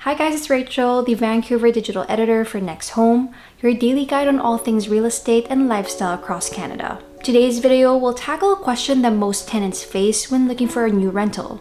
Hi guys, it's Rachel, the Vancouver digital editor for NextHome, your daily guide on all things real estate and lifestyle across Canada. Today's video will tackle a question that most tenants face when looking for a new rental.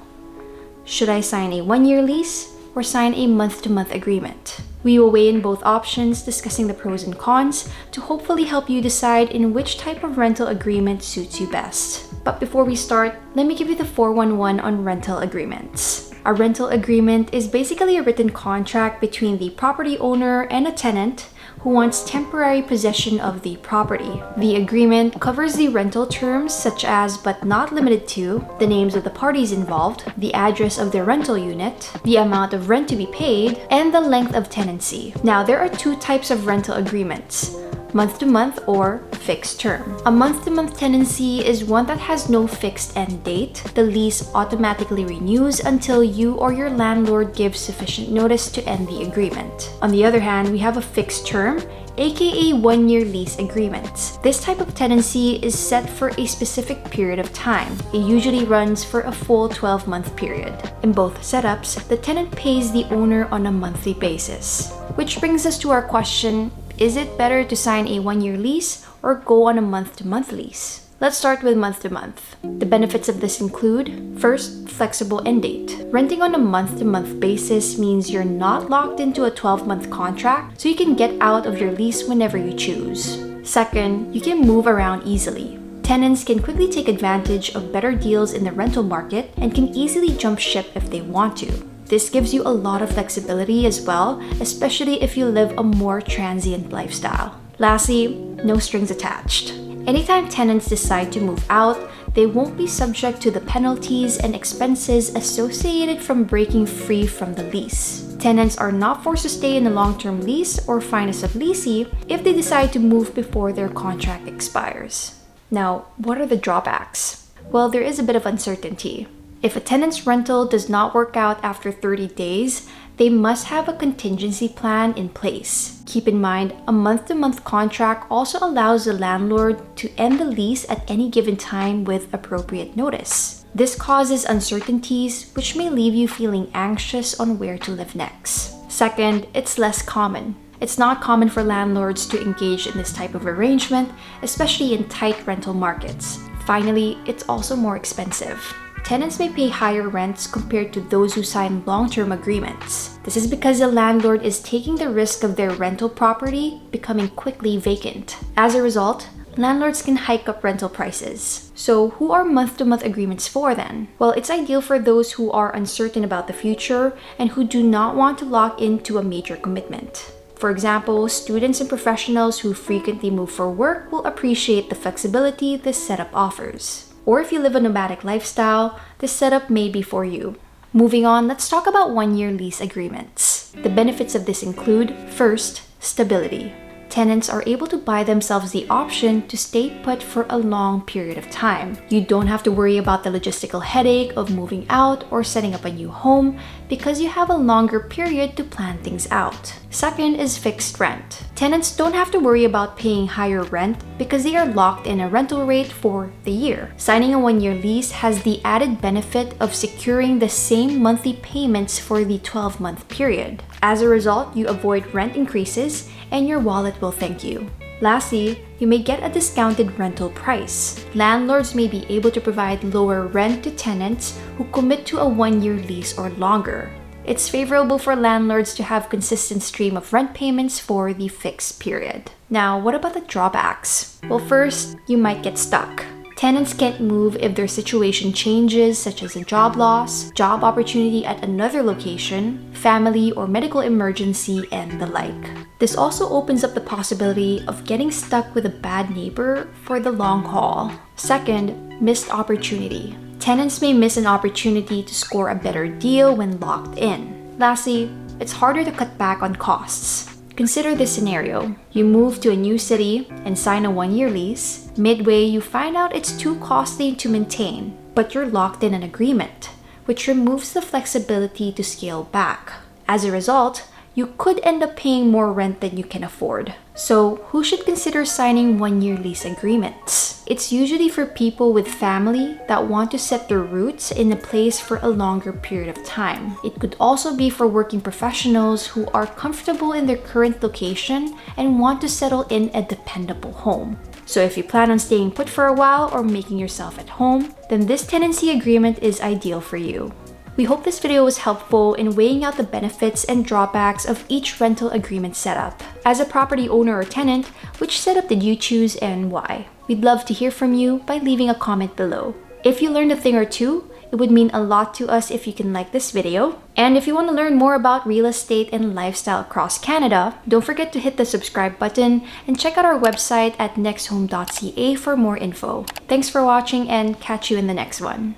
Should I sign a one-year lease or sign a month-to-month agreement? We will weigh in both options, discussing the pros and cons to hopefully help you decide in which type of rental agreement suits you best. But before we start, let me give you the 411 on rental agreements. A rental agreement is basically a written contract between the property owner and a tenant who wants temporary possession of the property. The agreement covers the rental terms such as, but not limited to, the names of the parties involved, the address of the rental unit, the amount of rent to be paid, and the length of tenancy. Now, there are two types of rental agreements: month-to-month or fixed term. A month-to-month tenancy is one that has no fixed end date. The lease automatically renews until you or your landlord gives sufficient notice to end the agreement. On the other hand, we have a fixed term, aka one-year lease agreements. This type of tenancy is set for a specific period of time. It usually runs for a full 12-month period. In both setups, the tenant pays the owner on a monthly basis. Which brings us to our question: is it better to sign a one-year lease or go on a month-to-month lease? Let's start with month-to-month. The benefits of this include, first, flexible end date. Renting on a month-to-month basis means you're not locked into a 12-month contract, so you can get out of your lease whenever you choose. Second, you can move around easily. Tenants can quickly take advantage of better deals in the rental market and can easily jump ship if they want to. This gives you a lot of flexibility as well, especially if you live a more transient lifestyle. Lastly, no strings attached. Anytime tenants decide to move out, they won't be subject to the penalties and expenses associated from breaking free from the lease. Tenants are not forced to stay in a long-term lease or find a subleasee if they decide to move before their contract expires. Now, what are the drawbacks? Well, there is a bit of uncertainty. If a tenant's rental does not work out after 30 days, they must have a contingency plan in place. Keep in mind, a month-to-month contract also allows the landlord to end the lease at any given time with appropriate notice. This causes uncertainties, which may leave you feeling anxious on where to live next. Second, it's less common. It's not common for landlords to engage in this type of arrangement, especially in tight rental markets. Finally, it's also more expensive. Tenants may pay higher rents compared to those who sign long-term agreements. This is because the landlord is taking the risk of their rental property becoming quickly vacant. As a result, landlords can hike up rental prices. So who are month-to-month agreements for then? Well, it's ideal for those who are uncertain about the future and who do not want to lock into a major commitment. For example, students and professionals who frequently move for work will appreciate the flexibility this setup offers. Or if you live a nomadic lifestyle, this setup may be for you. Moving on, let's talk about one-year lease agreements. The benefits of this include, first, stability. Tenants are able to buy themselves the option to stay put for a long period of time. You don't have to worry about the logistical headache of moving out or setting up a new home because you have a longer period to plan things out. Second is fixed rent. Tenants don't have to worry about paying higher rent because they are locked in a rental rate for the year. Signing a one-year lease has the added benefit of securing the same monthly payments for the 12-month period. As a result, you avoid rent increases and your wallet will thank you. Lastly, you may get a discounted rental price. Landlords may be able to provide lower rent to tenants who commit to a one-year lease or longer. It's favorable for landlords to have consistent stream of rent payments for the fixed period. Now, what about the drawbacks? Well, first, you might get stuck. Tenants can't move if their situation changes, such as a job loss, job opportunity at another location, family or medical emergency, and the like. This also opens up the possibility of getting stuck with a bad neighbor for the long haul. Second, missed opportunity. Tenants may miss an opportunity to score a better deal when locked in. Lastly, it's harder to cut back on costs. Consider this scenario. You move to a new city and sign a one-year lease. Midway, you find out it's too costly to maintain, but you're locked in an agreement, which removes the flexibility to scale back. As a result, you could end up paying more rent than you can afford. So, who should consider signing one-year lease agreements? It's usually for people with family that want to set their roots in a place for a longer period of time. It could also be for working professionals who are comfortable in their current location and want to settle in a dependable home. So if you plan on staying put for a while or making yourself at home, then this tenancy agreement is ideal for you. We hope this video was helpful in weighing out the benefits and drawbacks of each rental agreement setup. As a property owner or tenant, which setup did you choose and why? We'd love to hear from you by leaving a comment below. If you learned a thing or two, it would mean a lot to us if you can like this video. And if you want to learn more about real estate and lifestyle across Canada, don't forget to hit the subscribe button and check out our website at nexthome.ca for more info. Thanks for watching and catch you in the next one.